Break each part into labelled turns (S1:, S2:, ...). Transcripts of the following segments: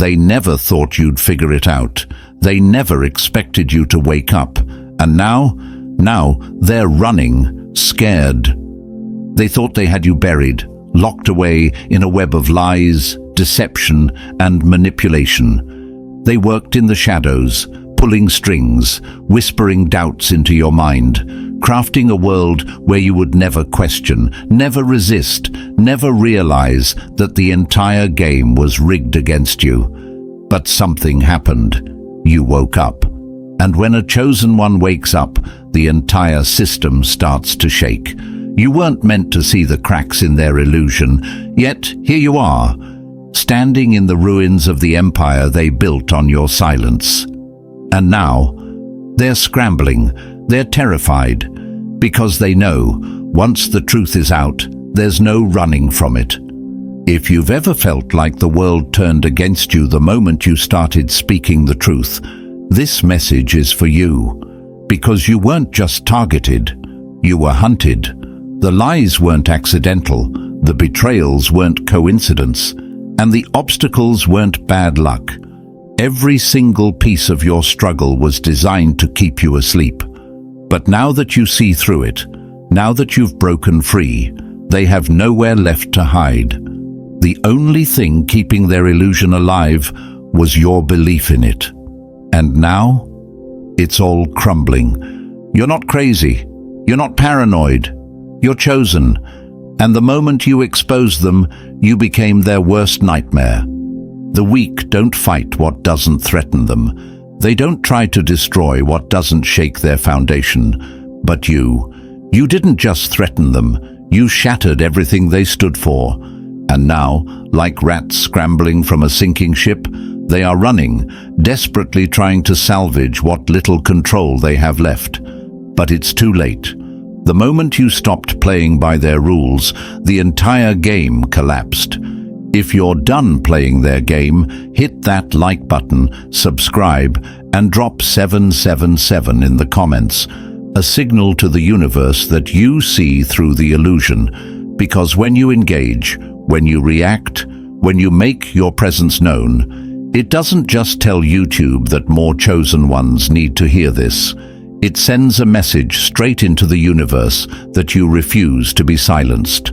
S1: They never thought you'd figure it out. They never expected you to wake up. And now they're running, scared. They thought they had you buried, locked away in a web of lies, deception, and manipulation. They worked in the shadows, pulling strings, whispering doubts into your mind, crafting a world where you would never question, never resist, never realize that the entire game was rigged against you. But something happened. You woke up. And when a chosen one wakes up, the entire system starts to shake. You weren't meant to see the cracks in their illusion, yet here you are, standing in the ruins of the empire they built on your silence. And now, they're scrambling, they're terrified, because they know, once the truth is out, there's no running from it. If you've ever felt like the world turned against you the moment you started speaking the truth, this message is for you, because you weren't just targeted, you were hunted. The lies weren't accidental, the betrayals weren't coincidence, and the obstacles weren't bad luck. Every single piece of your struggle was designed to keep you asleep. But now that you see through it, now that you've broken free, they have nowhere left to hide. The only thing keeping their illusion alive was your belief in it. And now, it's all crumbling. You're not crazy. You're not paranoid. You're chosen. And the moment you exposed them, you became their worst nightmare. The weak don't fight what doesn't threaten them. They don't try to destroy what doesn't shake their foundation. But you didn't just threaten them. You shattered everything they stood for. And now, like rats scrambling from a sinking ship, they are running, desperately trying to salvage what little control they have left. But it's too late. The moment you stopped playing by their rules, the entire game collapsed. If you're done playing their game, hit that like button, subscribe, and drop 777 in the comments, a signal to the universe that you see through the illusion. Because when you engage, when you react, when you make your presence known, it doesn't just tell YouTube that more chosen ones need to hear this. It sends a message straight into the universe that you refuse to be silenced.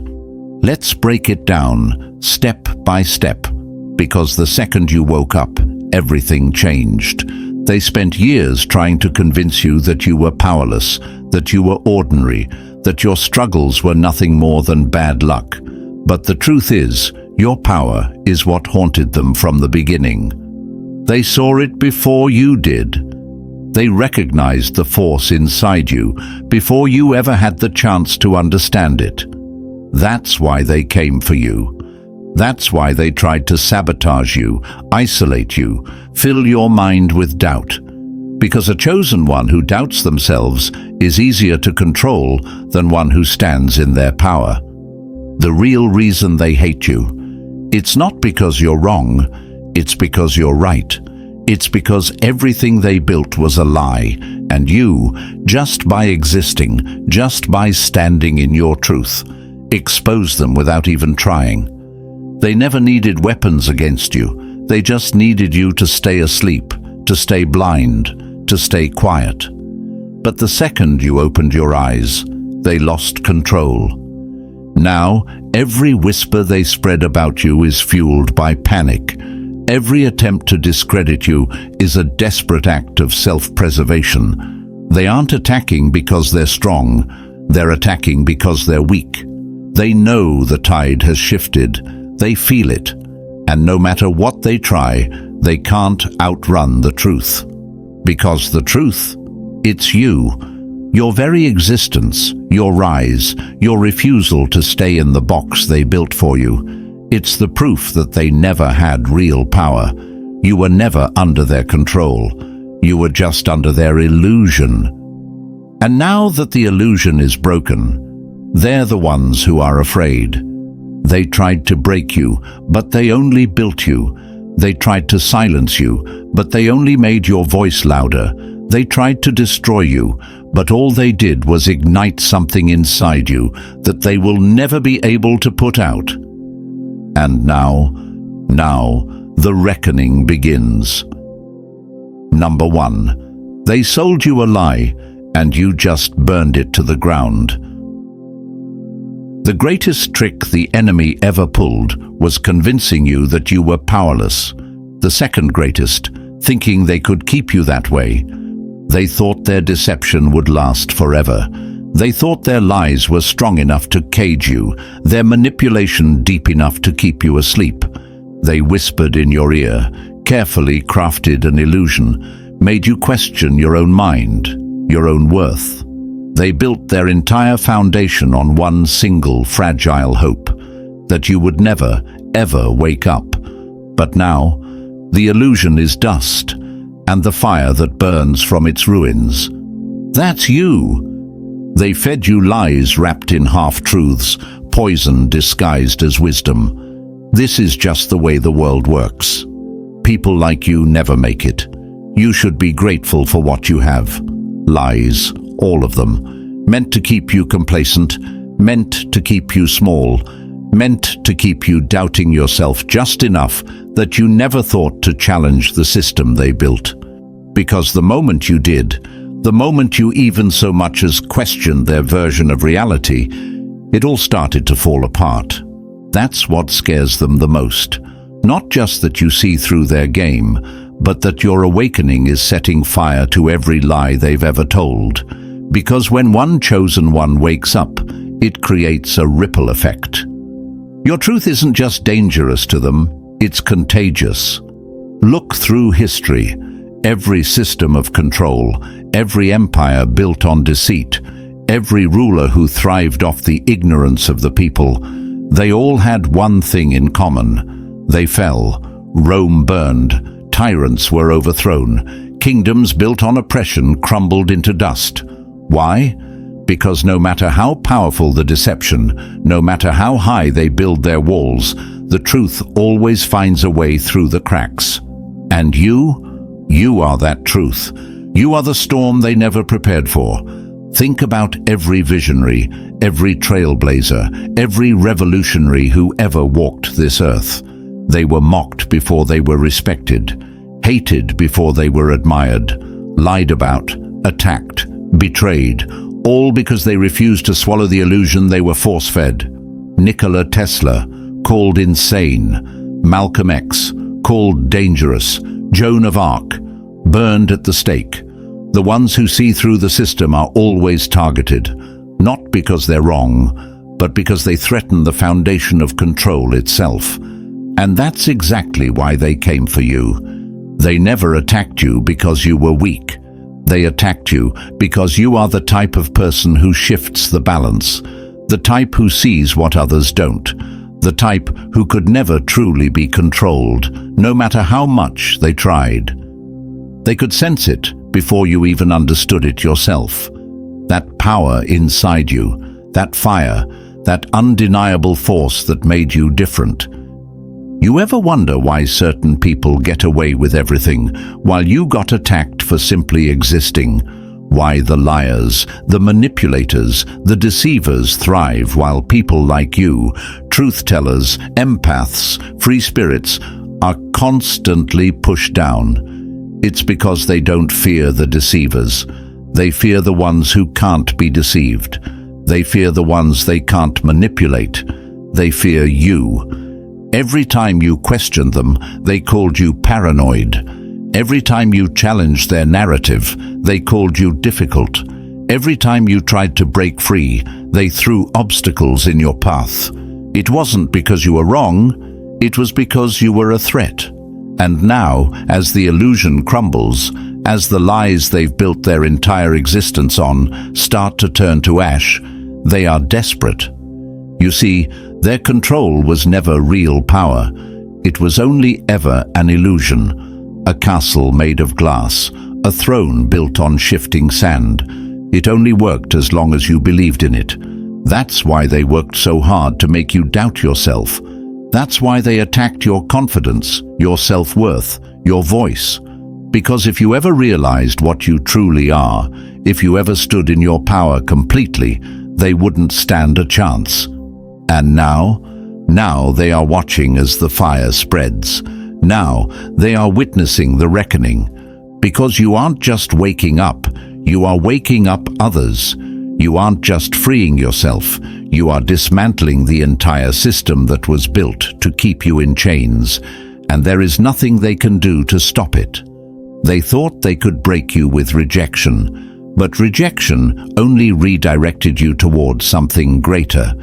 S1: Let's break it down, step by step, because the second you woke up, everything changed. They spent years trying to convince you that you were powerless, that you were ordinary, that your struggles were nothing more than bad luck. But the truth is, your power is what haunted them from the beginning. They saw it before you did. They recognized the force inside you before you ever had the chance to understand it. That's why they came for you. That's why they tried to sabotage you, isolate you, fill your mind with doubt. Because a chosen one who doubts themselves is easier to control than one who stands in their power. The real reason they hate you, it's not because you're wrong, it's because you're right. It's because everything they built was a lie, and you, just by existing, just by standing in your truth, exposed them without even trying. They never needed weapons against you. They just needed you to stay asleep, to stay blind, to stay quiet. But the second you opened your eyes, they lost control. Now, every whisper they spread about you is fueled by panic. Every attempt to discredit you is a desperate act of self-preservation. They aren't attacking because they're strong. They're attacking because they're weak. They know the tide has shifted. They feel it. And no matter what they try, they can't outrun the truth. Because the truth, it's you. Your very existence, your rise, your refusal to stay in the box they built for you. It's the proof that they never had real power. You were never under their control. You were just under their illusion. And now that the illusion is broken, they're the ones who are afraid. They tried to break you, but they only built you. They tried to silence you, but they only made your voice louder. They tried to destroy you, but all they did was ignite something inside you that they will never be able to put out. And now the reckoning begins. Number 1. They sold you a lie, and you just burned it to the ground. The greatest trick the enemy ever pulled was convincing you that you were powerless. The second greatest, thinking they could keep you that way. They thought their deception would last forever. They thought their lies were strong enough to cage you, their manipulation deep enough to keep you asleep. They whispered in your ear, carefully crafted an illusion, made you question your own mind, your own worth. They built their entire foundation on one single fragile hope, that you would never, ever wake up. But now, the illusion is dust, and the fire that burns from its ruins. That's you. They fed you lies wrapped in half-truths, poison disguised as wisdom. This is just the way the world works. People like you never make it. You should be grateful for what you have. Lies, all of them, meant to keep you complacent, meant to keep you small, meant to keep you doubting yourself just enough that you never thought to challenge the system they built. Because the moment you did, the moment you even so much as questioned their version of reality, it all started to fall apart. That's what scares them the most. Not just that you see through their game, but that your awakening is setting fire to every lie they've ever told. Because when one chosen one wakes up, it creates a ripple effect. Your truth isn't just dangerous to them, it's contagious. Look through history. Every system of control, every empire built on deceit, every ruler who thrived off the ignorance of the people, they all had one thing in common. They fell. Rome burned. Tyrants were overthrown. Kingdoms built on oppression crumbled into dust. Why? Because no matter how powerful the deception, no matter how high they build their walls, the truth always finds a way through the cracks. And you are that truth. You are the storm they never prepared for. Think about every visionary, every trailblazer, every revolutionary who ever walked this earth. They were mocked before they were respected, hated before they were admired, lied about, attacked, betrayed, all because they refused to swallow the illusion they were force-fed. Nikola Tesla, called insane. Malcolm X, called dangerous. Joan of Arc, burned at the stake. The ones who see through the system are always targeted, not because they're wrong, but because they threaten the foundation of control itself. And that's exactly why they came for you. They never attacked you because you were weak. They attacked you because you are the type of person who shifts the balance, the type who sees what others don't, the type who could never truly be controlled, no matter how much they tried. They could sense it before you even understood it yourself. That power inside you, that fire, that undeniable force that made you different. You ever wonder why certain people get away with everything, while you got attacked for simply existing? Why the liars, the manipulators, the deceivers thrive while people like you, truth-tellers, empaths, free spirits, are constantly pushed down? It's because they don't fear the deceivers. They fear the ones who can't be deceived. They fear the ones they can't manipulate. They fear you. Every time you questioned them, they called you paranoid. Every time you challenged their narrative, they called you difficult. Every time you tried to break free, they threw obstacles in your path. It wasn't because you were wrong, it was because you were a threat. And now, as the illusion crumbles, as the lies they've built their entire existence on start to turn to ash, they are desperate. You see, their control was never real power. It was only ever an illusion, a castle made of glass, a throne built on shifting sand. It only worked as long as you believed in it. That's why they worked so hard to make you doubt yourself. That's why they attacked your confidence, your self-worth, your voice. Because if you ever realized what you truly are, if you ever stood in your power completely, they wouldn't stand a chance. And now they are watching as the fire spreads. Now they are witnessing the reckoning. Because you aren't just waking up, you are waking up others. You aren't just freeing yourself, you are dismantling the entire system that was built to keep you in chains, and there is nothing they can do to stop it. They thought they could break you with rejection, but rejection only redirected you towards something greater.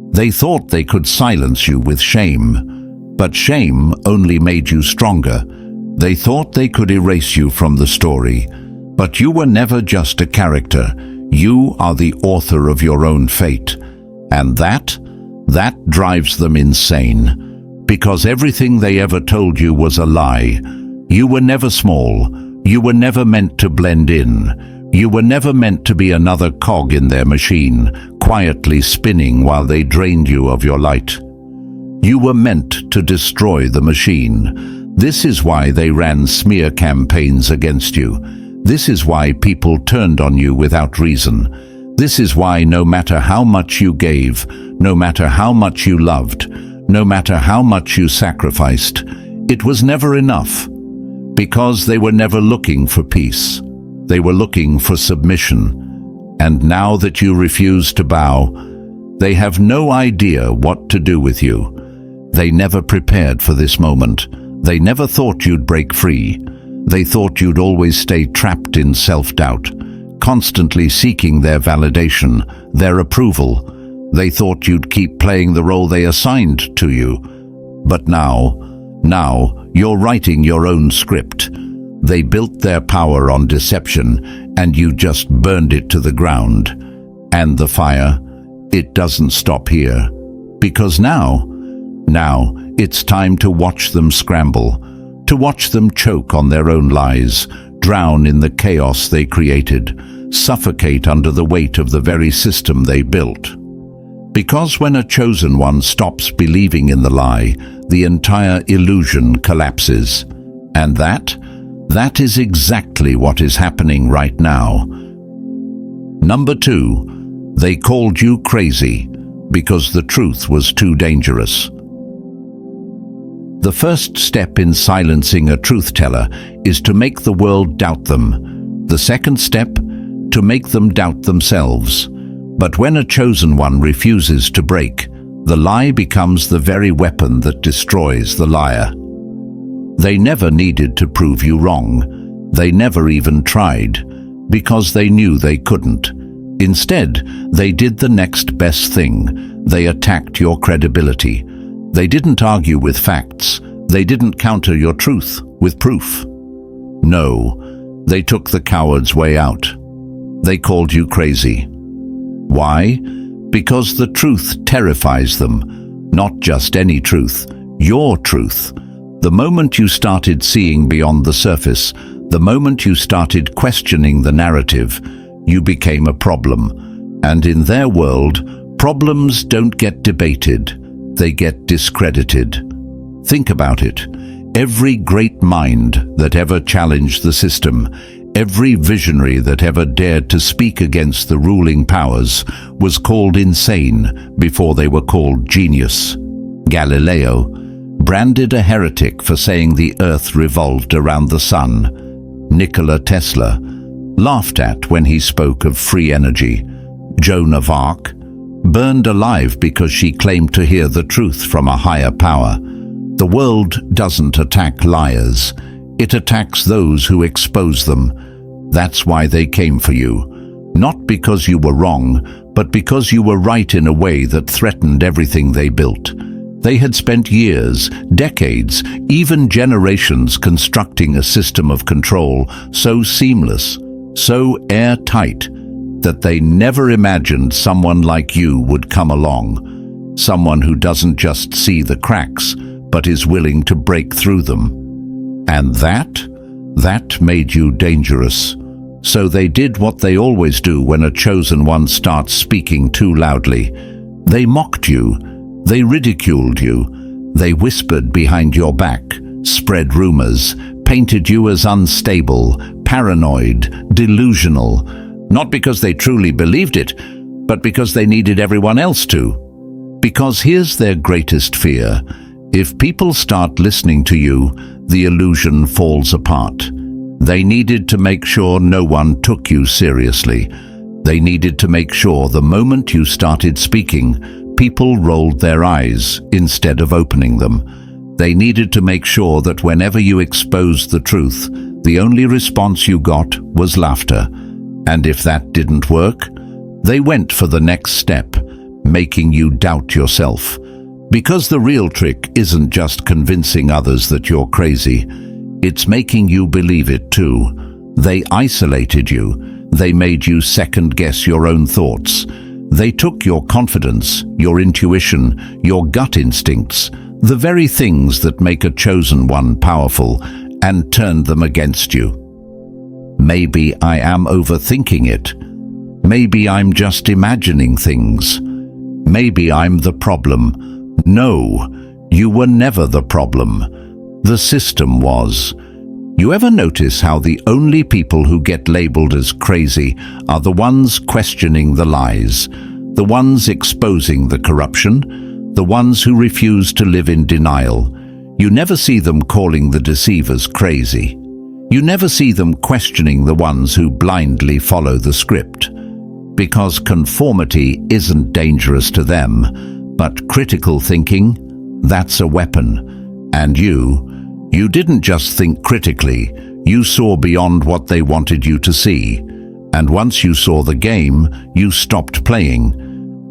S1: They thought they could silence you with shame, but shame only made you stronger. They thought they could erase you from the story, but you were never just a character. You are the author of your own fate, and that drives them insane, because everything they ever told you was a lie. You were never small. You were never meant to blend in. You were never meant to be another cog in their machine, quietly spinning while they drained you of your light. You were meant to destroy the machine. This is why they ran smear campaigns against you. This is why people turned on you without reason. This is why no matter how much you gave, no matter how much you loved, no matter how much you sacrificed, it was never enough. Because they were never looking for peace. They were looking for submission. And now that you refuse to bow, they have no idea what to do with you. They never prepared for this moment. They never thought you'd break free. They thought you'd always stay trapped in self-doubt, constantly seeking their validation, their approval. They thought you'd keep playing the role they assigned to you. But now you're writing your own script. They built their power on deception, and you just burned it to the ground. And the fire, it doesn't stop here. Because now it's time to watch them scramble, to watch them choke on their own lies, drown in the chaos they created, suffocate under the weight of the very system they built. Because when a chosen one stops believing in the lie, the entire illusion collapses. And that is exactly what is happening right now. Number 2, they called you crazy because the truth was too dangerous. The first step in silencing a truth teller is to make the world doubt them. The second step, to make them doubt themselves. But when a chosen one refuses to break, the lie becomes the very weapon that destroys the liar. They never needed to prove you wrong. They never even tried, because they knew they couldn't. Instead, they did the next best thing. They attacked your credibility. They didn't argue with facts. They didn't counter your truth with proof. No, they took the coward's way out. They called you crazy. Why? Because the truth terrifies them. Not just any truth, your truth. The moment you started seeing beyond the surface, the moment you started questioning the narrative, you became a problem. And in their world, problems don't get debated. They get discredited. Think about it. Every great mind that ever challenged the system, every visionary that ever dared to speak against the ruling powers was called insane before they were called genius. Galileo, branded a heretic for saying the earth revolved around the sun. Nikola Tesla, laughed at when he spoke of free energy. Joan of Arc, burned alive because she claimed to hear the truth from a higher power. The world doesn't attack liars. It attacks those who expose them. That's why they came for you. Not because you were wrong, but because you were right in a way that threatened everything they built. They had spent years, decades, even generations constructing a system of control so seamless, so airtight, that they never imagined someone like you would come along. Someone who doesn't just see the cracks, but is willing to break through them. And that made you dangerous. So they did what they always do when a chosen one starts speaking too loudly. They mocked you. They ridiculed you. They whispered behind your back, spread rumors, painted you as unstable, paranoid, delusional. Not because they truly believed it, but because they needed everyone else to. Because here's their greatest fear. If people start listening to you, the illusion falls apart. They needed to make sure no one took you seriously. They needed to make sure the moment you started speaking, people rolled their eyes instead of opening them. They needed to make sure that whenever you exposed the truth, the only response you got was laughter. And if that didn't work, they went for the next step, making you doubt yourself. Because the real trick isn't just convincing others that you're crazy, it's making you believe it too. They isolated you. They made you second-guess your own thoughts. They took your confidence, your intuition, your gut instincts, the very things that make a chosen one powerful, and turned them against you. Maybe I am overthinking it. Maybe I'm just imagining things. Maybe I'm the problem. No, you were never the problem. The system was. You ever notice how the only people who get labeled as crazy are the ones questioning the lies, the ones exposing the corruption, the ones who refuse to live in denial? You never see them calling the deceivers crazy. You never see them questioning the ones who blindly follow the script. Because conformity isn't dangerous to them, but critical thinking, that's a weapon. And you didn't just think critically, you saw beyond what they wanted you to see. And once you saw the game, you stopped playing.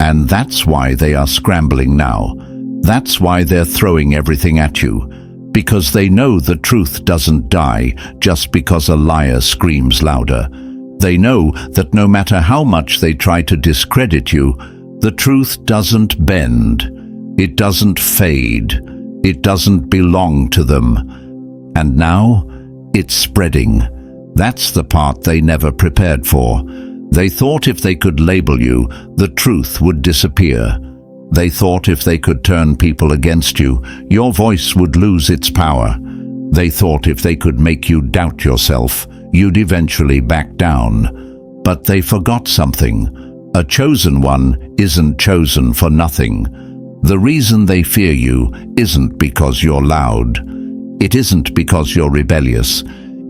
S1: And that's why they are scrambling now. That's why they're throwing everything at you. Because they know the truth doesn't die just because a liar screams louder. They know that no matter how much they try to discredit you, the truth doesn't bend. It doesn't fade. It doesn't belong to them. And now, it's spreading. That's the part they never prepared for. They thought if they could label you, the truth would disappear. They thought if they could turn people against you, your voice would lose its power. They thought if they could make you doubt yourself, you'd eventually back down. But they forgot something. A chosen one isn't chosen for nothing. The reason they fear you isn't because you're loud. It isn't because you're rebellious.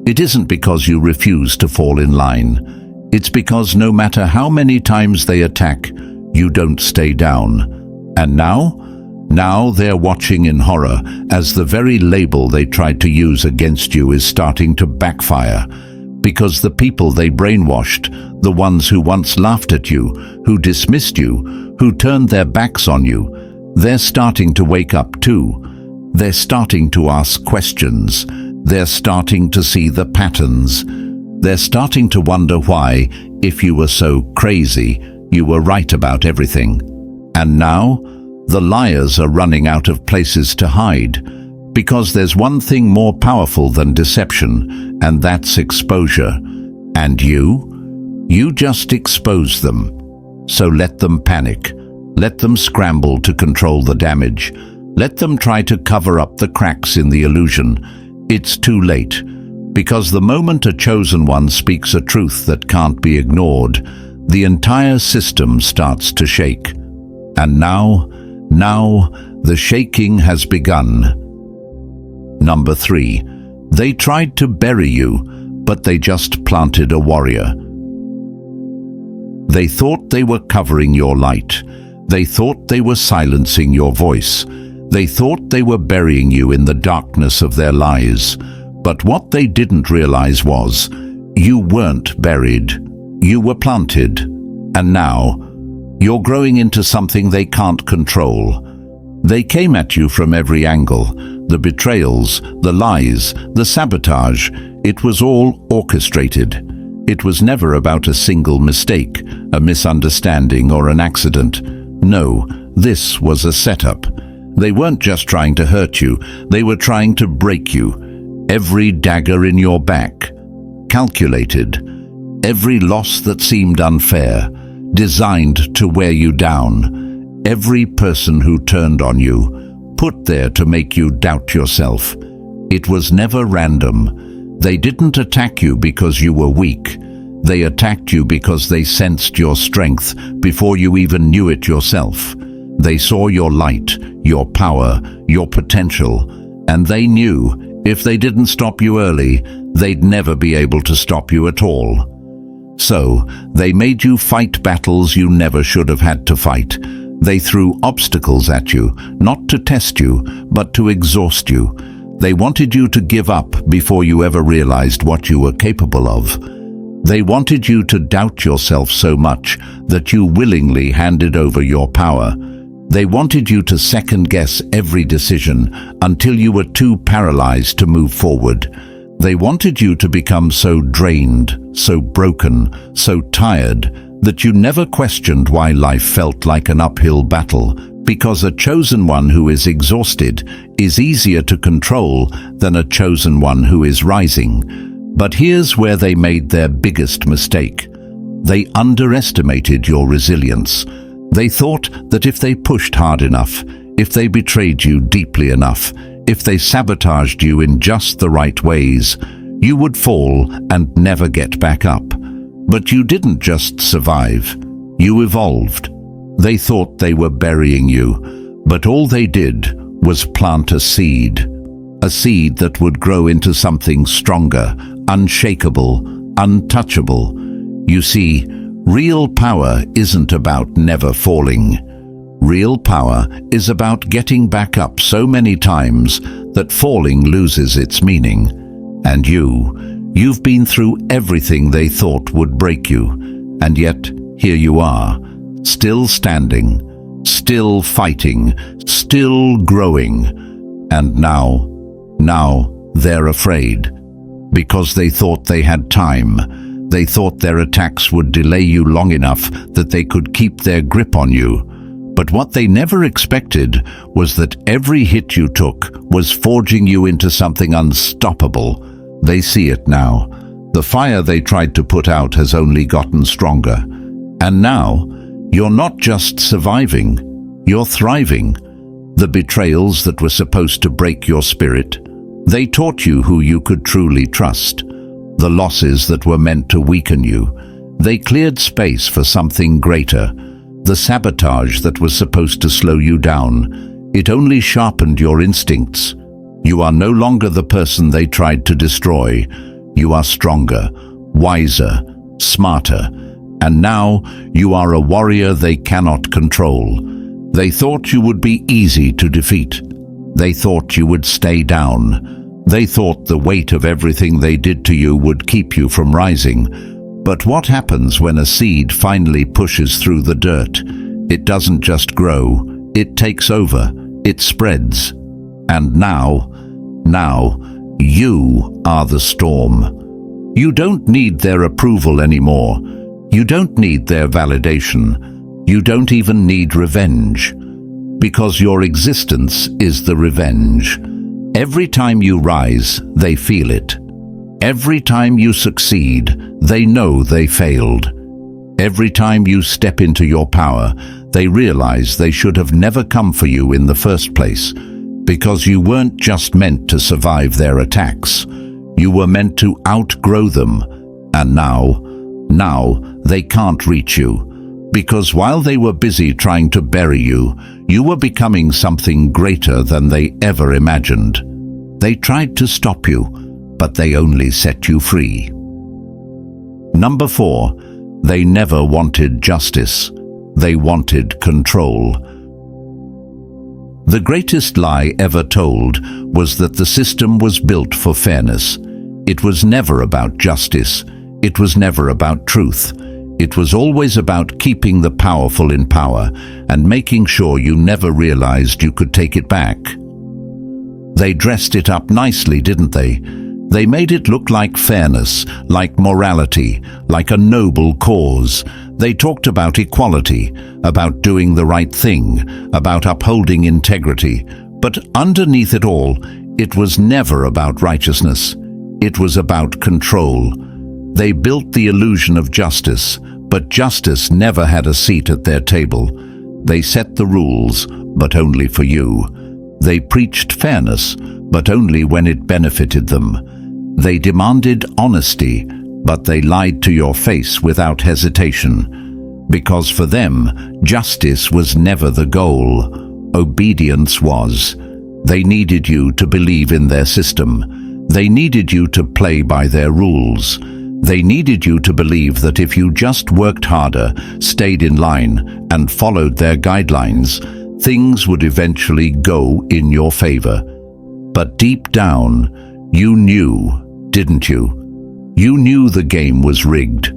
S1: It isn't because you refuse to fall in line. It's because no matter how many times they attack, you don't stay down. And now they're watching in horror as the very label they tried to use against you is starting to backfire. Because the people they brainwashed, the ones who once laughed at you, who dismissed you, who turned their backs on you, they're starting to wake up too. They're starting to ask questions. They're starting to see the patterns. They're starting to wonder why, if you were so crazy, you were right about everything. And now, the liars are running out of places to hide, because there's one thing more powerful than deception, and that's exposure. And you just expose them. So let them panic. Let them scramble to control the damage. Let them try to cover up the cracks in the illusion. It's too late, because the moment a chosen one speaks a truth that can't be ignored, the entire system starts to shake. And now, the shaking has begun. Number 3. They tried to bury you, but they just planted a warrior. They thought they were covering your light. They thought they were silencing your voice. They thought they were burying you in the darkness of their lies. But what they didn't realize was, you weren't buried. You were planted. And now, you're growing into something they can't control. They came at you from every angle. The betrayals, the lies, the sabotage. It was all orchestrated. It was never about a single mistake, a misunderstanding or an accident. No, this was a setup. They weren't just trying to hurt you, they were trying to break you. Every dagger in your back, calculated. Every loss that seemed unfair, designed to wear you down. Every person who turned on you, put there to make you doubt yourself. It was never random. They didn't attack you because you were weak. They attacked you because they sensed your strength before you even knew it yourself. They saw your light, your power, your potential, and they knew If they didn't stop you early, they'd never be able to stop you at all. So, they made you fight battles you never should have had to fight. They threw obstacles at you, not to test you, but to exhaust you. They wanted you to give up before you ever realized what you were capable of. They wanted you to doubt yourself so much that you willingly handed over your power. They wanted you to second-guess every decision until you were too paralyzed to move forward. They wanted you to become so drained, so broken, so tired, that you never questioned why life felt like an uphill battle, because a chosen one who is exhausted is easier to control than a chosen one who is rising. But here's where they made their biggest mistake. They underestimated your resilience. They thought that if they pushed hard enough, if they betrayed you deeply enough, if they sabotaged you in just the right ways, you would fall and never get back up. But you didn't just survive, you evolved. They thought they were burying you, but all they did was plant a seed that would grow into something stronger, unshakable, untouchable. You see, real power isn't about never falling. Real power is about getting back up so many times that falling loses its meaning. And you've been through everything they thought would break you, and yet here you are, still standing, still fighting, still growing. And now they're afraid, because they thought they had time. They thought their attacks would delay you long enough that they could keep their grip on you. But what they never expected was that every hit you took was forging you into something unstoppable. They see it now. The fire they tried to put out has only gotten stronger. And now, you're not just surviving, you're thriving. The betrayals that were supposed to break your spirit, they taught you who you could truly trust. The losses that were meant to weaken you, they cleared space for something greater. The sabotage that was supposed to slow you down, it only sharpened your instincts. You are no longer the person they tried to destroy. You are stronger, wiser, smarter, and now you are a warrior they cannot control. They thought you would be easy to defeat. They thought you would stay down. They thought the weight of everything they did to you would keep you from rising. But what happens when a seed finally pushes through the dirt? It doesn't just grow, it takes over, it spreads. And now, you are the storm. You don't need their approval anymore. You don't need their validation. You don't even need revenge. Because your existence is the revenge. Every time you rise, they feel it. Every time you succeed, they know they failed. Every time you step into your power, they realize they should have never come for you in the first place, because you weren't just meant to survive their attacks. You were meant to outgrow them. And now they can't reach you, because while they were busy trying to bury you, you were becoming something greater than they ever imagined. They tried to stop you, but they only set you free. Number 4, they never wanted justice. They wanted control. The greatest lie ever told was that the system was built for fairness. It was never about justice. It was never about truth. It was always about keeping the powerful in power and making sure you never realized you could take it back. They dressed it up nicely, didn't they? They made it look like fairness, like morality, like a noble cause. They talked about equality, about doing the right thing, about upholding integrity. But underneath it all, it was never about righteousness. It was about control. They built the illusion of justice, but justice never had a seat at their table. They set the rules, but only for you. They preached fairness, but only when it benefited them. They demanded honesty, but they lied to your face without hesitation. Because for them, justice was never the goal. Obedience was. They needed you to believe in their system. They needed you to play by their rules. They needed you to believe that if you just worked harder, stayed in line, and followed their guidelines, things would eventually go in your favor. But deep down, you knew, didn't you? You knew the game was rigged.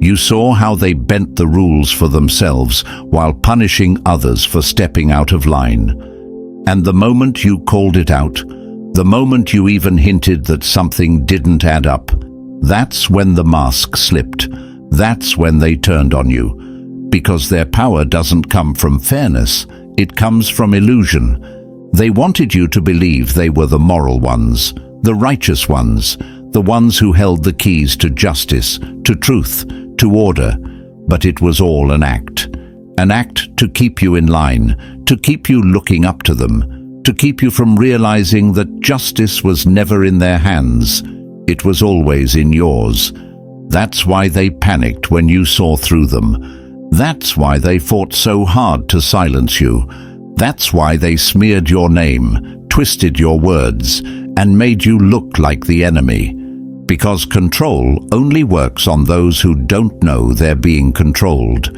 S1: You saw how they bent the rules for themselves while punishing others for stepping out of line. And the moment you called it out, the moment you even hinted that something didn't add up, that's when the mask slipped. That's when they turned on you. Because their power doesn't come from fairness, it comes from illusion. They wanted you to believe they were the moral ones, the righteous ones, the ones who held the keys to justice, to truth, to order. But it was all an act to keep you in line, to keep you looking up to them, to keep you from realizing that justice was never in their hands. It was always in yours. That's why they panicked when you saw through them. That's why they fought so hard to silence you. That's why they smeared your name, twisted your words, and made you look like the enemy. Because control only works on those who don't know they're being controlled.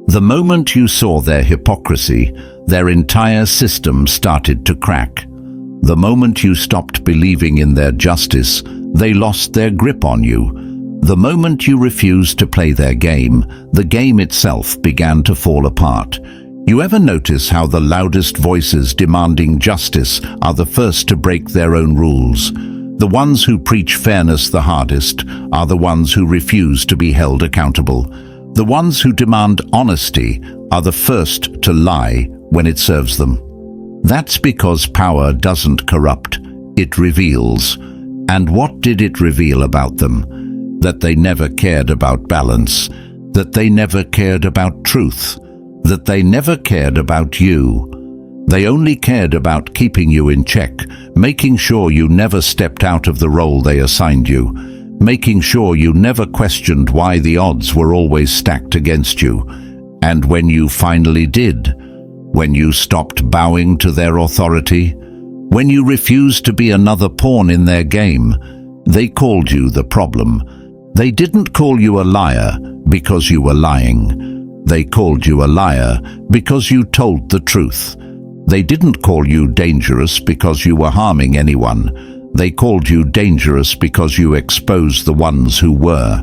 S1: The moment you saw their hypocrisy, their entire system started to crack. The moment you stopped believing in their justice, they lost their grip on you. The moment you refused to play their game, the game itself began to fall apart. You ever notice how the loudest voices demanding justice are the first to break their own rules? The ones who preach fairness the hardest are the ones who refuse to be held accountable. The ones who demand honesty are the first to lie when it serves them. That's because power doesn't corrupt, it reveals. And what did it reveal about them? That they never cared about balance, that they never cared about truth, that they never cared about you. They only cared about keeping you in check, making sure you never stepped out of the role they assigned you, making sure you never questioned why the odds were always stacked against you. And when you finally did, when you stopped bowing to their authority, when you refused to be another pawn in their game, they called you the problem. They didn't call you a liar because you were lying. They called you a liar because you told the truth. They didn't call you dangerous because you were harming anyone. They called you dangerous because you exposed the ones who were.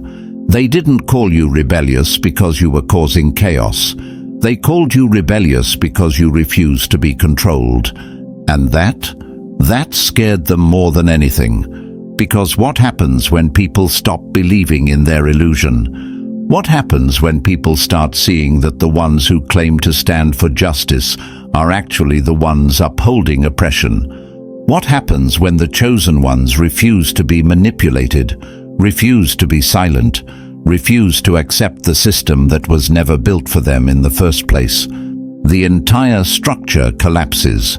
S1: They didn't call you rebellious because you were causing chaos. They called you rebellious because you refused to be controlled. And that scared them more than anything. Because what happens when people stop believing in their illusion? What happens when people start seeing that the ones who claim to stand for justice are actually the ones upholding oppression? What happens when the chosen ones refuse to be manipulated, refuse to be silent, refuse to accept the system that was never built for them in the first place? The entire structure collapses,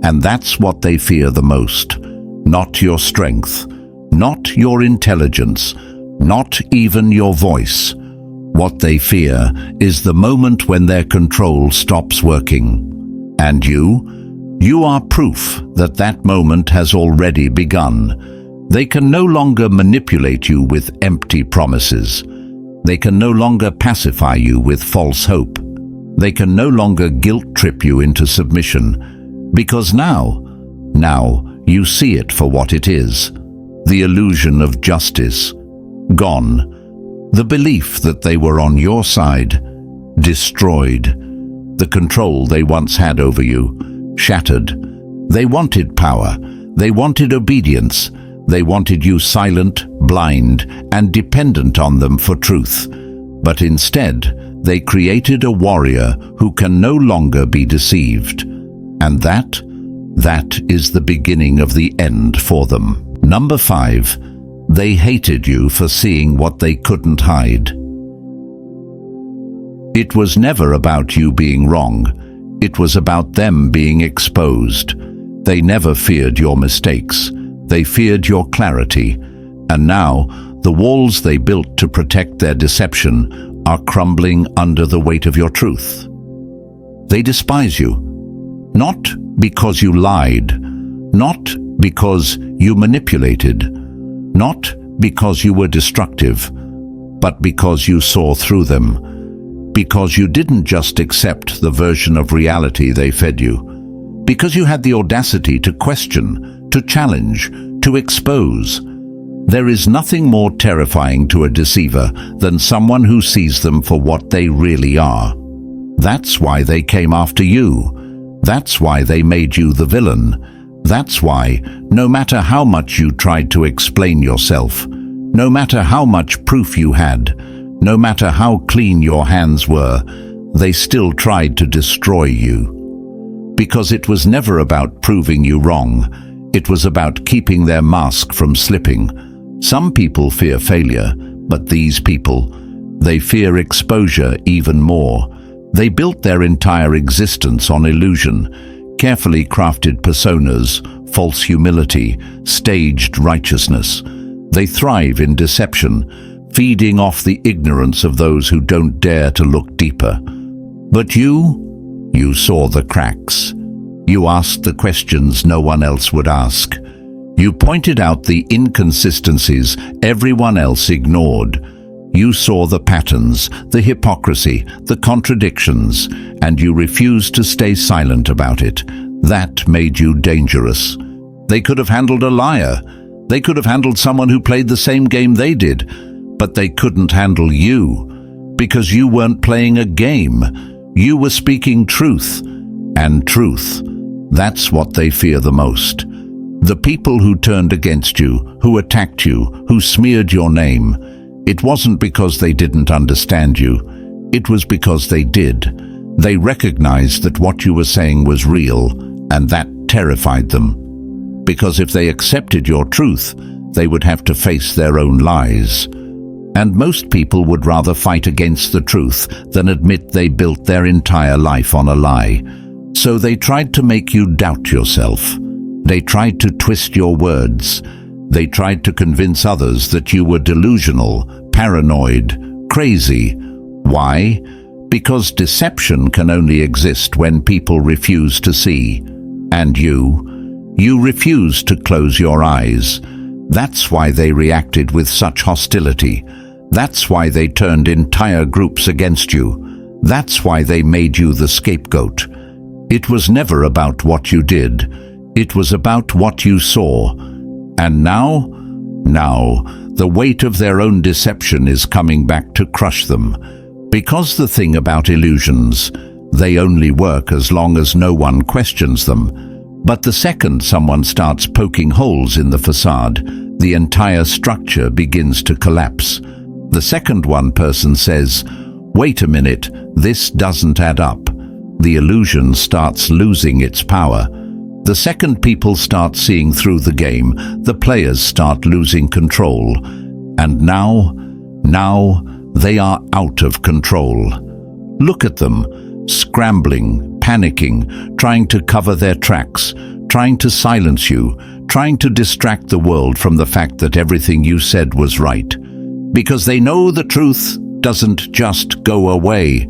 S1: and that's what they fear the most. Not your strength, not your intelligence, not even your voice. What they fear is the moment when their control stops working. And you are proof that that moment has already begun. They can no longer manipulate you with empty promises. They can no longer pacify you with false hope. They can no longer guilt-trip you into submission. Because now you see it for what it is. The illusion of justice. Gone. The belief that they were on your side. Destroyed. The control they once had over you. Shattered. They wanted power. They wanted obedience. They wanted you silent, blind, and dependent on them for truth. But instead, they created a warrior who can no longer be deceived. And that is the beginning of the end for them. Number 5. They hated you for seeing what they couldn't hide. It was never about you being wrong. It was about them being exposed. They never feared your mistakes. They feared your clarity. And now, the walls they built to protect their deception are crumbling under the weight of your truth. They despise you, not because you lied, Not because you manipulated, not because you were destructive, but because you saw through them. Because you didn't just accept the version of reality they fed you. Because you had the audacity to question, to challenge, to expose. There is nothing more terrifying to a deceiver than someone who sees them for what they really are. That's why they came after you. That's why they made you the villain. That's why, no matter how much you tried to explain yourself, no matter how much proof you had, no matter how clean your hands were, they still tried to destroy you. Because it was never about proving you wrong. It was about keeping their mask from slipping. Some people fear failure, but these people, they fear exposure even more. They built their entire existence on illusion, carefully crafted personas, false humility, staged righteousness. They thrive in deception, feeding off the ignorance of those who don't dare to look deeper. But you saw the cracks. You asked the questions no one else would ask. You pointed out the inconsistencies everyone else ignored. You saw the patterns, the hypocrisy, the contradictions, and you refused to stay silent about it. That made you dangerous. They could have handled a liar. They could have handled someone who played the same game they did, but they couldn't handle you, because you weren't playing a game. You were speaking truth, and truth, that's what they fear the most. The people who turned against you, who attacked you, who smeared your name, it wasn't because they didn't understand you. It was because they did. They recognized that what you were saying was real, and that terrified them. Because if they accepted your truth, they would have to face their own lies. And most people would rather fight against the truth than admit they built their entire life on a lie. So they tried to make you doubt yourself. They tried to twist your words. They tried to convince others that you were delusional, paranoid, crazy. Why? Because deception can only exist when people refuse to see. And you refused to close your eyes. That's why they reacted with such hostility. That's why they turned entire groups against you. That's why they made you the scapegoat. It was never about what you did. It was about what you saw. And now, the weight of their own deception is coming back to crush them. Because the thing about illusions, they only work as long as no one questions them. But the second someone starts poking holes in the facade, the entire structure begins to collapse. The second one person says, "Wait a minute, this doesn't add up." The illusion starts losing its power. The second people start seeing through the game, the players start losing control. And now they are out of control. Look at them, scrambling, panicking, trying to cover their tracks, trying to silence you, trying to distract the world from the fact that everything you said was right. Because they know the truth doesn't just go away.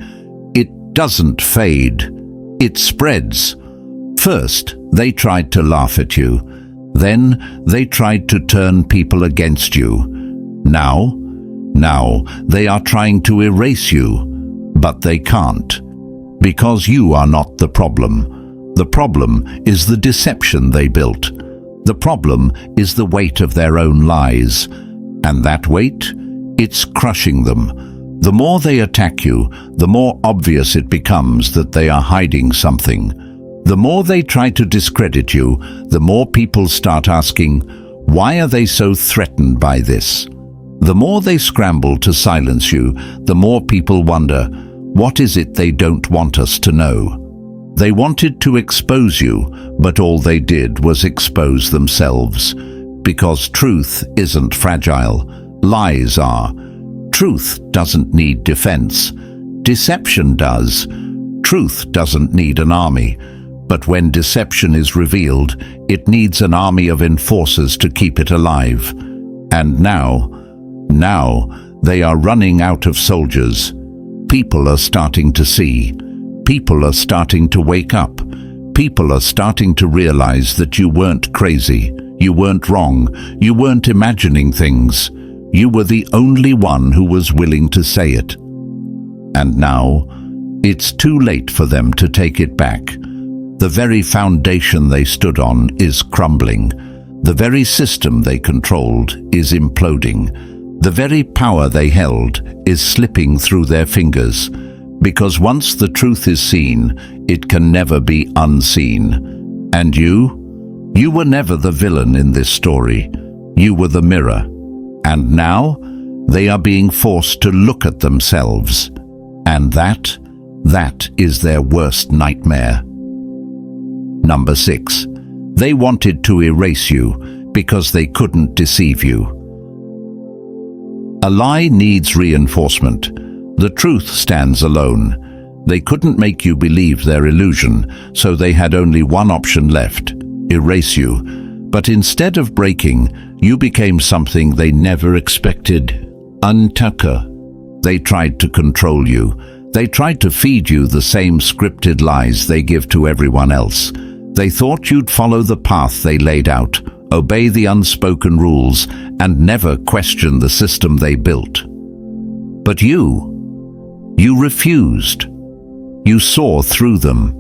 S1: It doesn't fade. It spreads. First, they tried to laugh at you. Then, they tried to turn people against you. Now, they are trying to erase you. But they can't. Because you are not the problem. The problem is the deception they built. The problem is the weight of their own lies. And that weight, it's crushing them. The more they attack you, the more obvious it becomes that they are hiding something. The more they try to discredit you, the more people start asking, why are they so threatened by this? The more they scramble to silence you, the more people wonder, what is it they don't want us to know? They wanted to expose you, but all they did was expose themselves. Because truth isn't fragile. Lies are. Truth doesn't need defense. Deception does. Truth doesn't need an army. But when deception is revealed, it needs an army of enforcers to keep it alive. And now they are running out of soldiers. People are starting to see. People are starting to wake up. People are starting to realize that you weren't crazy, you weren't wrong, you weren't imagining things. You were the only one who was willing to say it. And now, it's too late for them to take it back. The very foundation they stood on is crumbling. The very system they controlled is imploding. The very power they held is slipping through their fingers. Because once the truth is seen, it can never be unseen. And you were never the villain in this story. You were the mirror. And now, they are being forced to look at themselves. And that is their worst nightmare. Number 6. They wanted to erase you because they couldn't deceive you. A lie needs reinforcement. The truth stands alone. They couldn't make you believe their illusion, so they had only one option left: erase you. But instead of breaking, you became something they never expected. Untucker. They tried to control you. They tried to feed you the same scripted lies they give to everyone else. They thought you'd follow the path they laid out, obey the unspoken rules, and never question the system they built. But you refused. You saw through them.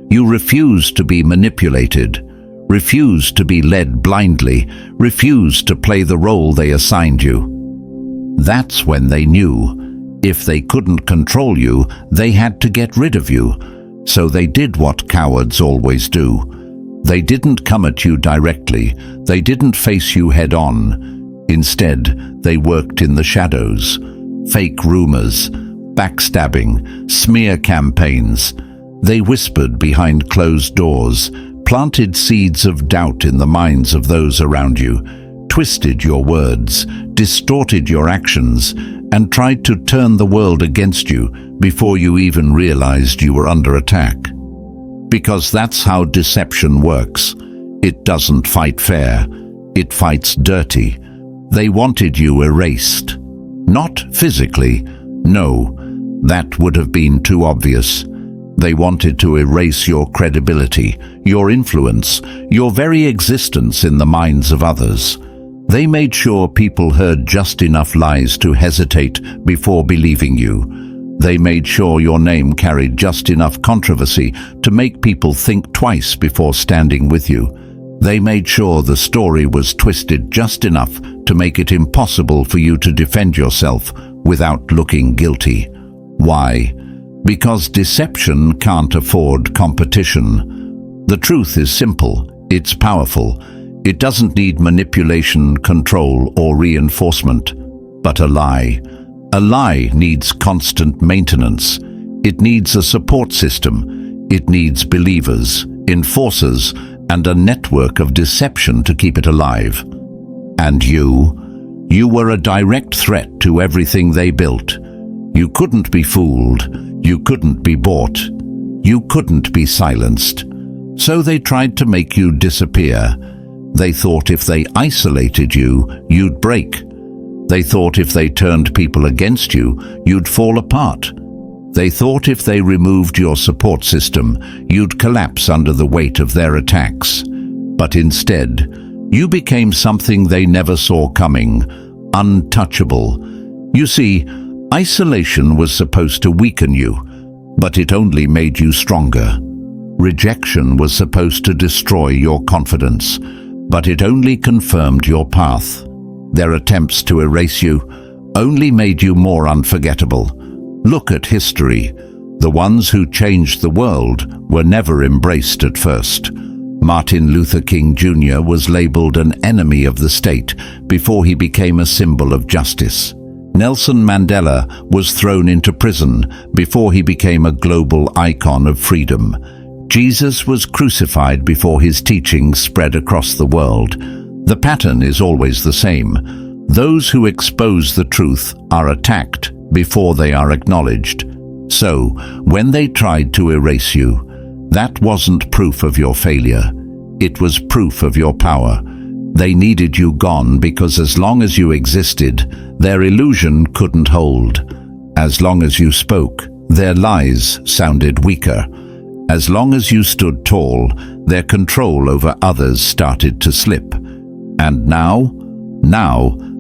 S1: You refused to be manipulated, refused to be led blindly, refused to play the role they assigned you. That's when they knew, if they couldn't control you, they had to get rid of you. So they did what cowards always do. They didn't come at you directly. They didn't face you head on. Instead, they worked in the shadows. Fake rumors, backstabbing, smear campaigns. They whispered behind closed doors, planted seeds of doubt in the minds of those around you, twisted your words, distorted your actions, and tried to turn the world against you before you even realized you were under attack. Because that's how deception works. It doesn't fight fair. It fights dirty. They wanted you erased. Not physically. No, that would have been too obvious. They wanted to erase your credibility, your influence, your very existence in the minds of others. They made sure people heard just enough lies to hesitate before believing you. They made sure your name carried just enough controversy to make people think twice before standing with you. They made sure the story was twisted just enough to make it impossible for you to defend yourself without looking guilty. Why? Because deception can't afford competition. The truth is simple. It's powerful. It doesn't need manipulation, control, or reinforcement. But a lie needs constant maintenance. It needs a support system. It needs believers, enforcers, and a network of deception to keep it alive. And you were a direct threat to everything they built. You couldn't be fooled. You couldn't be bought. You couldn't be silenced. So they tried to make you disappear. They thought if they isolated you, you'd break. They thought if they turned people against you, you'd fall apart. They thought if they removed your support system, you'd collapse under the weight of their attacks. But instead, you became something they never saw coming: untouchable. You see, isolation was supposed to weaken you, but it only made you stronger. Rejection was supposed to destroy your confidence, but it only confirmed your path. Their attempts to erase you only made you more unforgettable. Look at history. The ones who changed the world were never embraced at first. Martin Luther King Jr. was labeled an enemy of the state before he became a symbol of justice. Nelson Mandela was thrown into prison before he became a global icon of freedom. Jesus was crucified before his teachings spread across the world. The pattern is always the same. Those who expose the truth are attacked before they are acknowledged. So, when they tried to erase you, that wasn't proof of your failure. It was proof of your power. They needed you gone because as long as you existed, their illusion couldn't hold. As long as you spoke, their lies sounded weaker. As long as you stood tall, their control over others started to slip. And now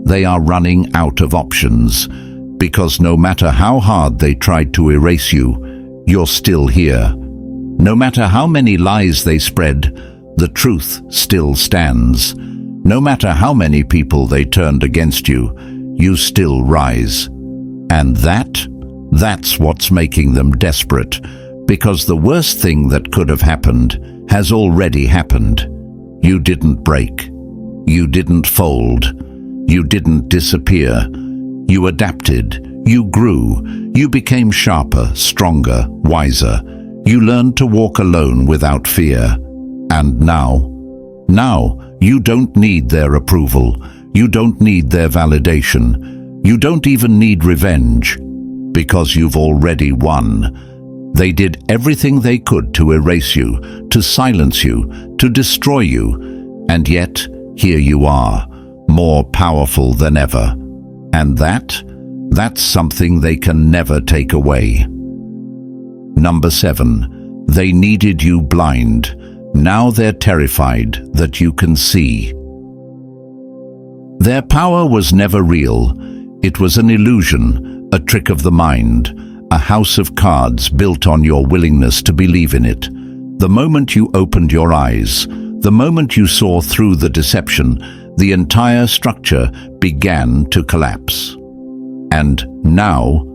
S1: they are running out of options, because no matter how hard they tried to erase you, you're still here. No matter how many lies they spread, the truth still stands. No matter how many people they turned against you, you still rise. And that's what's making them desperate, because the worst thing that could have happened has already happened. You didn't break. You didn't fold. You didn't disappear. You adapted. You grew. You became sharper, stronger, wiser. You learned to walk alone without fear. And now you don't need their approval. You don't need their validation. You don't even need revenge, because you've already won. They did everything they could to erase you, to silence you, to destroy you. And yet, here you are, more powerful than ever. And that's something they can never take away. Number 7. They needed you blind. Now they're terrified that you can see. Their power was never real. It was an illusion, a trick of the mind, a house of cards built on your willingness to believe in it. The moment you opened your eyes, the moment you saw through the deception, the entire structure began to collapse. And now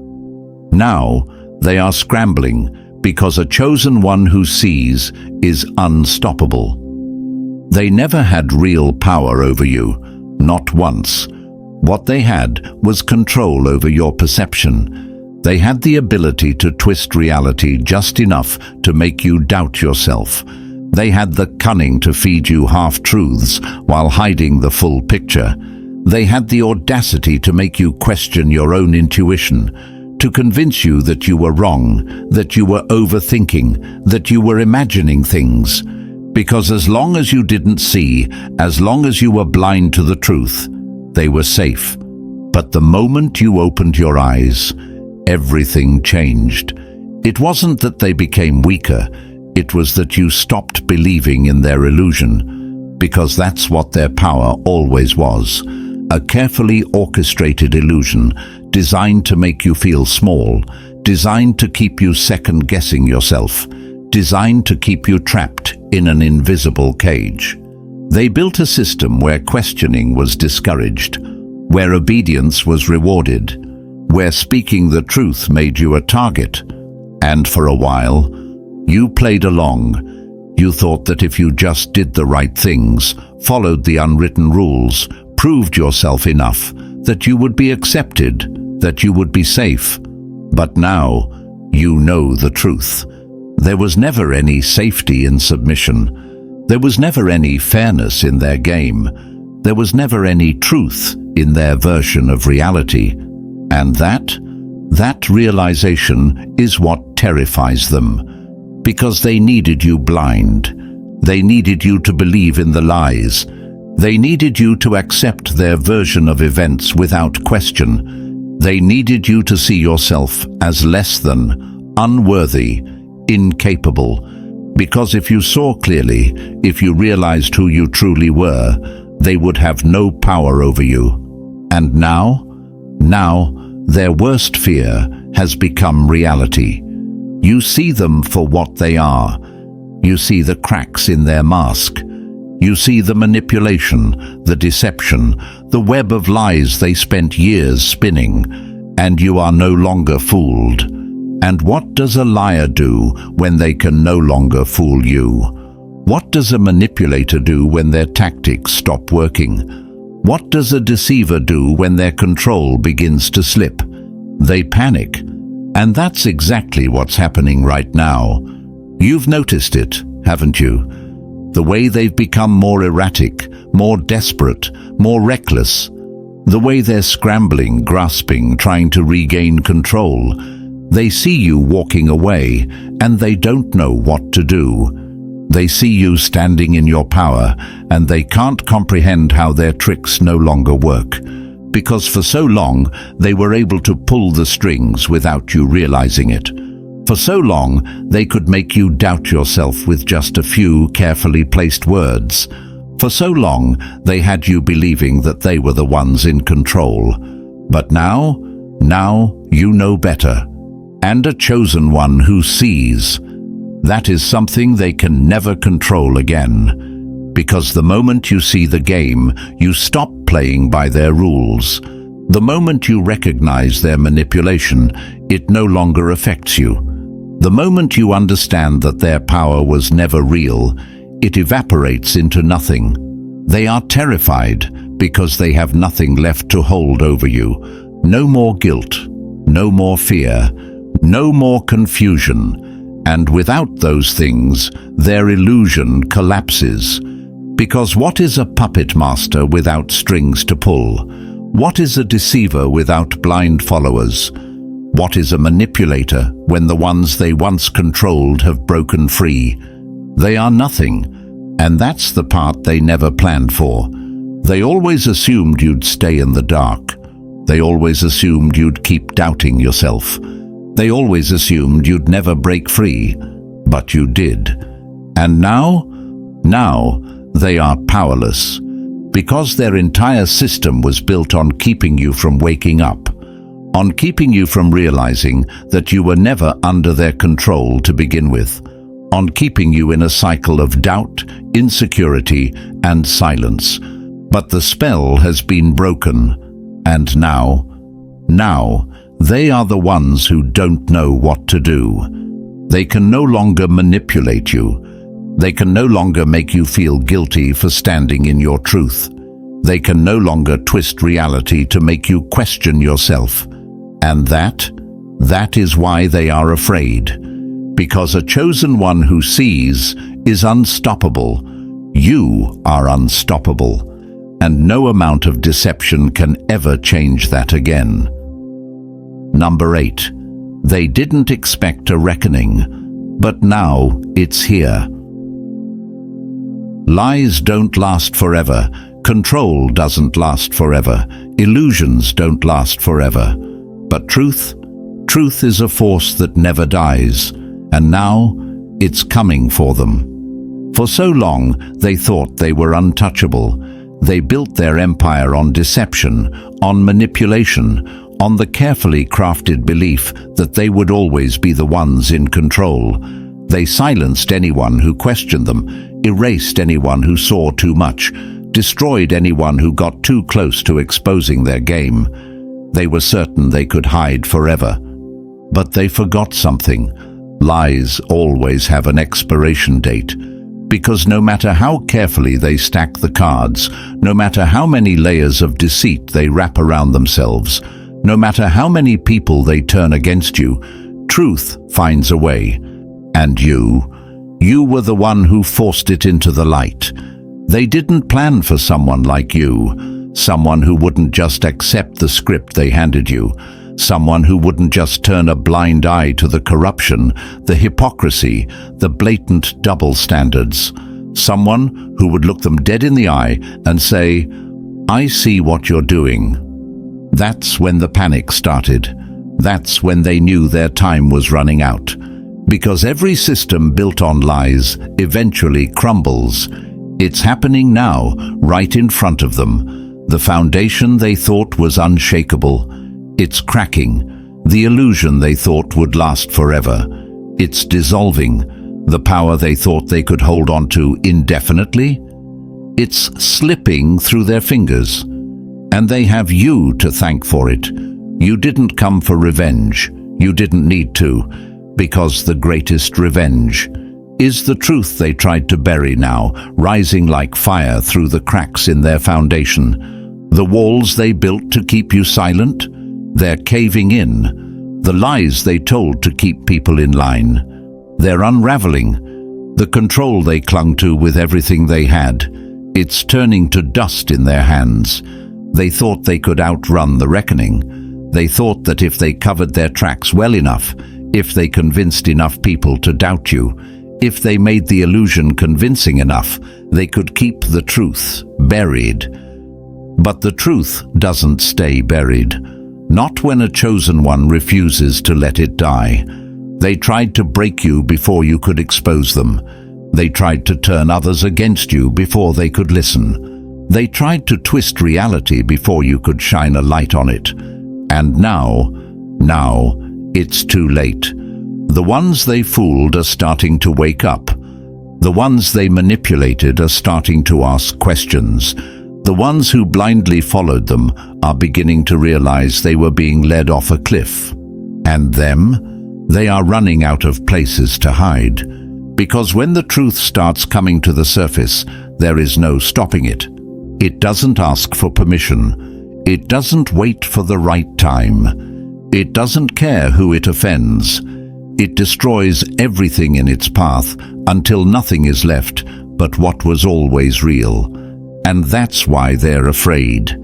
S1: they are scrambling, because a chosen one who sees is unstoppable. They never had real power over you, not once. What they had was control over your perception. They had the ability to twist reality just enough to make you doubt yourself. They had the cunning to feed you half-truths while hiding the full picture. They had the audacity to make you question your own intuition, to convince you that you were wrong, that you were overthinking, that you were imagining things. Because as long as you didn't see, as long as you were blind to the truth, they were safe. But the moment you opened your eyes, everything changed. It wasn't that they became weaker, it was that you stopped believing in their illusion, because that's what their power always was. A carefully orchestrated illusion, designed to make you feel small, designed to keep you second-guessing yourself, designed to keep you trapped in an invisible cage. They built a system where questioning was discouraged, where obedience was rewarded, where speaking the truth made you a target. And for a while, you played along. You thought that if you just did the right things, followed the unwritten rules, proved yourself enough, that you would be accepted, that you would be safe. But now, you know the truth. There was never any safety in submission. There was never any fairness in their game. There was never any truth in their version of reality. And that realization is what terrifies them. Because they needed you blind. They needed you to believe in the lies. They needed you to accept their version of events without question. They needed you to see yourself as less than, unworthy, incapable. Because if you saw clearly, if you realized who you truly were, they would have no power over you. And now, their worst fear has become reality. You see them for what they are. You see the cracks in their mask. You see the manipulation, the deception, the web of lies they spent years spinning, and you are no longer fooled. And what does a liar do when they can no longer fool you? What does a manipulator do when their tactics stop working? What does a deceiver do when their control begins to slip? They panic. And that's exactly what's happening right now. You've noticed it, haven't you? The way they've become more erratic, more desperate, more reckless. The way they're scrambling, grasping, trying to regain control. They see you walking away, and they don't know what to do. They see you standing in your power, and they can't comprehend how their tricks no longer work. Because for so long, they were able to pull the strings without you realizing it. For so long, they could make you doubt yourself with just a few carefully placed words. For so long, they had you believing that they were the ones in control. But now you know better. And a chosen one who sees. That is something they can never control again. Because the moment you see the game, you stop playing by their rules. The moment you recognize their manipulation, it no longer affects you. The moment you understand that their power was never real, it evaporates into nothing. They are terrified because they have nothing left to hold over you. No more guilt, no more fear, no more confusion. And without those things, their illusion collapses. Because what is a puppet master without strings to pull? What is a deceiver without blind followers? What is a manipulator when the ones they once controlled have broken free? They are nothing, and that's the part they never planned for. They always assumed you'd stay in the dark. They always assumed you'd keep doubting yourself. They always assumed you'd never break free, but you did. And now they are powerless, because their entire system was built on keeping you from waking up, on keeping you from realizing that you were never under their control to begin with, on keeping you in a cycle of doubt, insecurity, and silence. But the spell has been broken, and now they are the ones who don't know what to do. They can no longer manipulate you. They can no longer make you feel guilty for standing in your truth. They can no longer twist reality to make you question yourself. And that is why they are afraid. Because a chosen one who sees is unstoppable. You are unstoppable. And no amount of deception can ever change that again. Number 8. They didn't expect a reckoning, but now it's here. Lies don't last forever. Control doesn't last forever. Illusions don't last forever. But truth is a force that never dies, and now it's coming for them. For so long, they thought they were untouchable. They built their empire on deception, on manipulation, on the carefully crafted belief that they would always be the ones in control. They silenced anyone who questioned them, erased anyone who saw too much, destroyed anyone who got too close to exposing their game. They were certain they could hide forever. But they forgot something. Lies always have an expiration date. Because no matter how carefully they stack the cards, no matter how many layers of deceit they wrap around themselves, no matter how many people they turn against you, truth finds a way. And you were the one who forced it into the light. They didn't plan for someone like you, someone who wouldn't just accept the script they handed you, someone who wouldn't just turn a blind eye to the corruption, the hypocrisy, the blatant double standards, someone who would look them dead in the eye and say, "I see what you're doing." That's when the panic started. That's when they knew their time was running out. Because every system built on lies eventually crumbles. It's happening now, right in front of them. The foundation they thought was unshakable. It's cracking. The illusion they thought would last forever. It's dissolving. The power they thought they could hold on to indefinitely. It's slipping through their fingers. And they have you to thank for it. You didn't come for revenge. You didn't need to. Because the greatest revenge is the truth they tried to bury now, rising like fire through the cracks in their foundation. The walls they built to keep you silent, they're caving in. The lies they told to keep people in line, they're unraveling. The control they clung to with everything they had, it's turning to dust in their hands. They thought they could outrun the reckoning. They thought that if they covered their tracks well enough, if they convinced enough people to doubt you, if they made the illusion convincing enough, they could keep the truth buried. But the truth doesn't stay buried. Not when a chosen one refuses to let it die. They tried to break you before you could expose them. They tried to turn others against you before they could listen. They tried to twist reality before you could shine a light on it. And now, it's too late. The ones they fooled are starting to wake up. The ones they manipulated are starting to ask questions. The ones who blindly followed them are beginning to realize they were being led off a cliff. And them? They are running out of places to hide. Because when the truth starts coming to the surface, there is no stopping it. It doesn't ask for permission. It doesn't wait for the right time. It doesn't care who it offends. It destroys everything in its path until nothing is left but what was always real. And that's why they're afraid.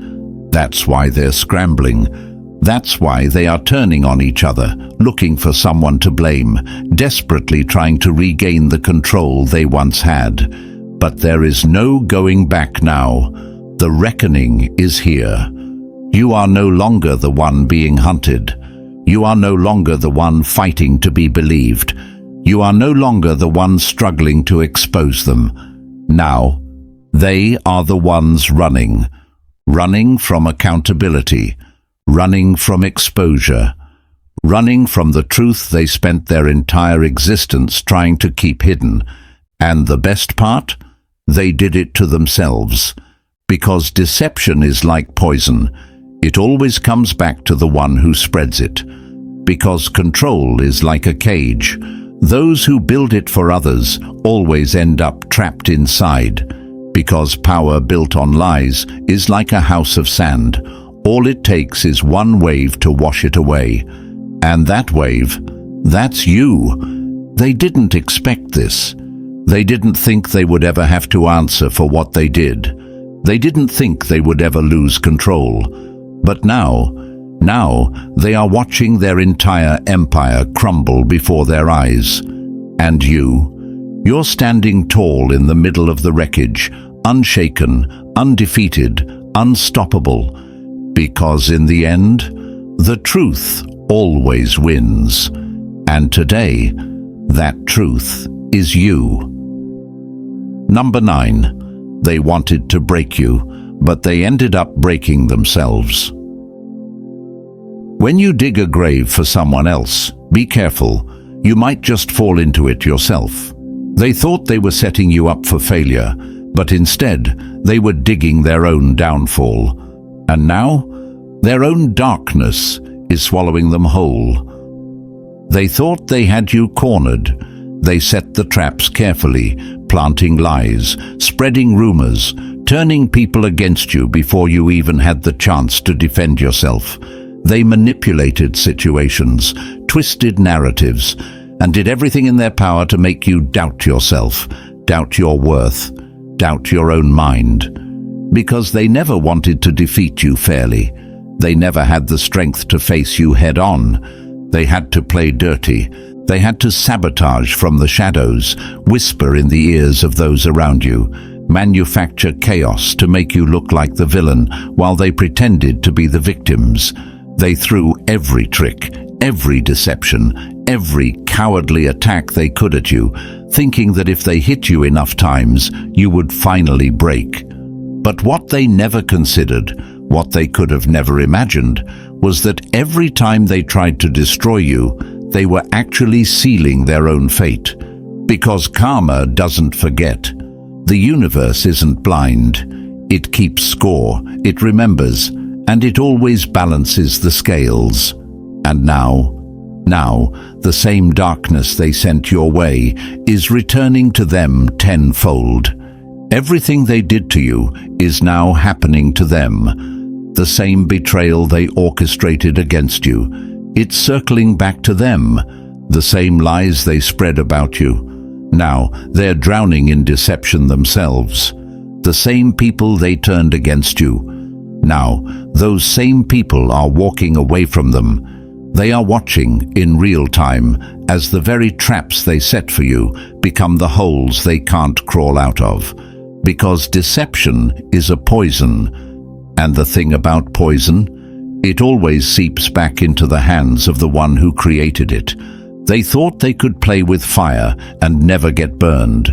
S1: That's why they're scrambling. That's why they are turning on each other, looking for someone to blame, desperately trying to regain the control they once had. But there is no going back now. The reckoning is here. You are no longer the one being hunted. You are no longer the one fighting to be believed. You are no longer the one struggling to expose them. Now, they are the ones running from accountability, running from exposure, running from the truth they spent their entire existence trying to keep hidden. And the best part? They did it to themselves. Because deception is like poison. It always comes back to the one who spreads it. Because control is like a cage. Those who build it for others always end up trapped inside. Because power built on lies is like a house of sand. All it takes is one wave to wash it away. And that wave, that's you. They didn't expect this. They didn't think they would ever have to answer for what they did. They didn't think they would ever lose control. But now they are watching their entire empire crumble before their eyes. And you're standing tall in the middle of the wreckage, unshaken, undefeated, unstoppable. Because in the end, the truth always wins. And today, that truth is you. Number 9. They wanted to break you, but they ended up breaking themselves. When you dig a grave for someone else, be careful. You might just fall into it yourself. They thought they were setting you up for failure, but instead, they were digging their own downfall. And now, their own darkness is swallowing them whole. They thought they had you cornered. They set the traps carefully, planting lies, spreading rumors, turning people against you before you even had the chance to defend yourself. They manipulated situations, twisted narratives, and did everything in their power to make you doubt yourself, doubt your worth, doubt your own mind. Because they never wanted to defeat you fairly. They never had the strength to face you head-on. They had to play dirty. They had to sabotage from the shadows, whisper in the ears of those around you, manufacture chaos to make you look like the villain while they pretended to be the victims. They threw every trick, every deception, every cowardly attack they could at you, thinking that if they hit you enough times, you would finally break. But what they never considered, what they could have never imagined, was that every time they tried to destroy you, they were actually sealing their own fate. Because karma doesn't forget. The universe isn't blind. It keeps score, it remembers, and it always balances the scales. And now, the same darkness they sent your way is returning to them tenfold. Everything they did to you is now happening to them. The same betrayal they orchestrated against you, it's circling back to them. The same lies they spread about you. Now they're drowning in deception themselves. The same people they turned against you. Now those same people are walking away from them. They are watching in real time as the very traps they set for you become the holes they can't crawl out of. Because deception is a poison. And the thing about poison, it always seeps back into the hands of the one who created it. They thought they could play with fire and never get burned.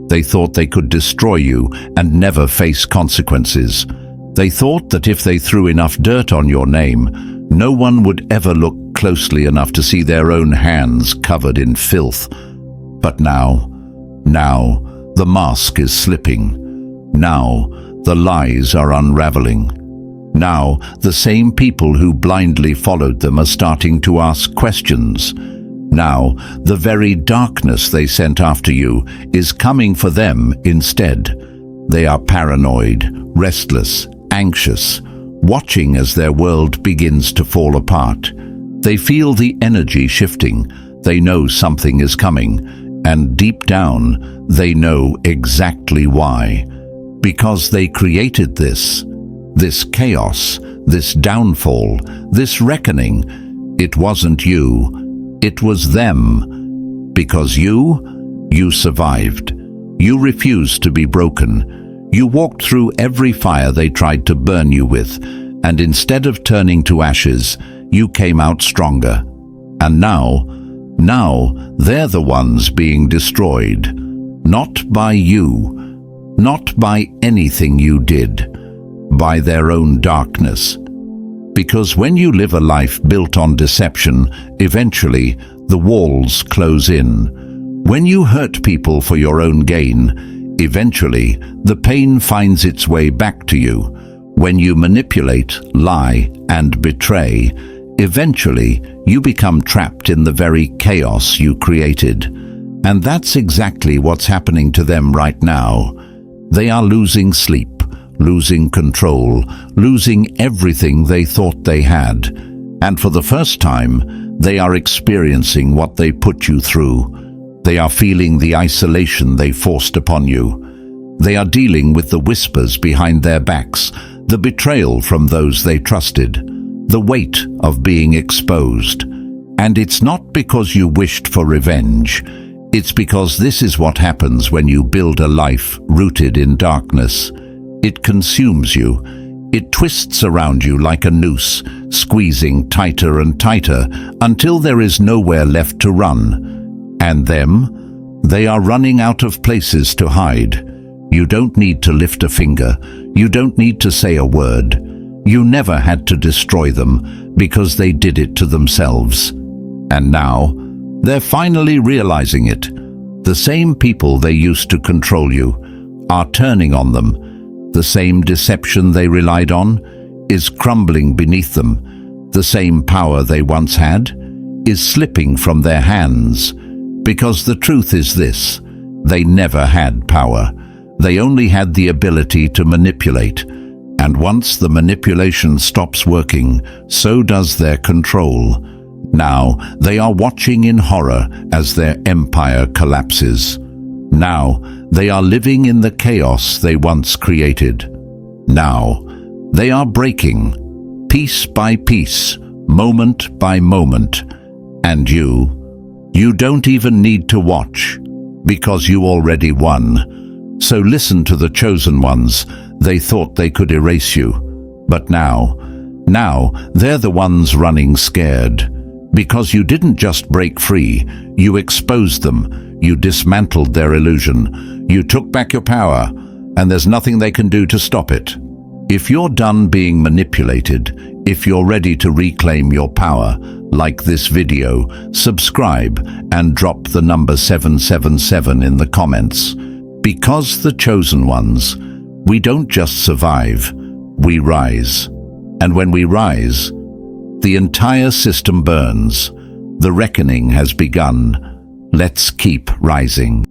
S1: They thought they could destroy you and never face consequences. They thought that if they threw enough dirt on your name, no one would ever look closely enough to see their own hands covered in filth. But now, the mask is slipping. Now, the lies are unraveling. Now, the same people who blindly followed them are starting to ask questions. Now, the very darkness they sent after you is coming for them instead. They are paranoid, restless, anxious, watching as their world begins to fall apart. They feel the energy shifting. They know something is coming, and deep down, they know exactly why. Because they created this chaos, this downfall, this reckoning. It wasn't you, it was them. Because you survived. You refused to be broken. You walked through every fire they tried to burn you with, and instead of turning to ashes, you came out stronger. And now they're the ones being destroyed. Not by you, not by anything you did, by their own darkness. Because when you live a life built on deception, eventually the walls close in. When you hurt people for your own gain, eventually the pain finds its way back to you. When you manipulate, lie, and betray, eventually you become trapped in the very chaos you created. And that's exactly what's happening to them right now. They are losing sleep, losing control, losing everything they thought they had. And for the first time, they are experiencing what they put you through. They are feeling the isolation they forced upon you. They are dealing with the whispers behind their backs, the betrayal from those they trusted, the weight of being exposed. And it's not because you wished for revenge. It's because this is what happens when you build a life rooted in darkness. It consumes you. It twists around you like a noose, squeezing tighter and tighter until there is nowhere left to run. And them? They are running out of places to hide. You don't need to lift a finger. You don't need to say a word. You never had to destroy them because they did it to themselves. And now, they're finally realizing it. The same people they used to control you are turning on them. The same deception they relied on is crumbling beneath them. The same power they once had is slipping from their hands. Because the truth is this: they never had power. They only had the ability to manipulate. And once the manipulation stops working, so does their control. Now they are watching in horror as their empire collapses. Now they are living in the chaos they once created. Now they are breaking, piece by piece, moment by moment. And you don't even need to watch, because you already won. So listen to the chosen ones. They thought they could erase you. But now they're the ones running scared. Because you didn't just break free, you exposed them. You dismantled their illusion. You took back your power, and there's nothing they can do to stop it. If you're done being manipulated, if you're ready to reclaim your power, like this video, subscribe and drop the number 777 in the comments. Because the chosen ones, we don't just survive, we rise. And when we rise, the entire system burns. The reckoning has begun. Let's keep rising.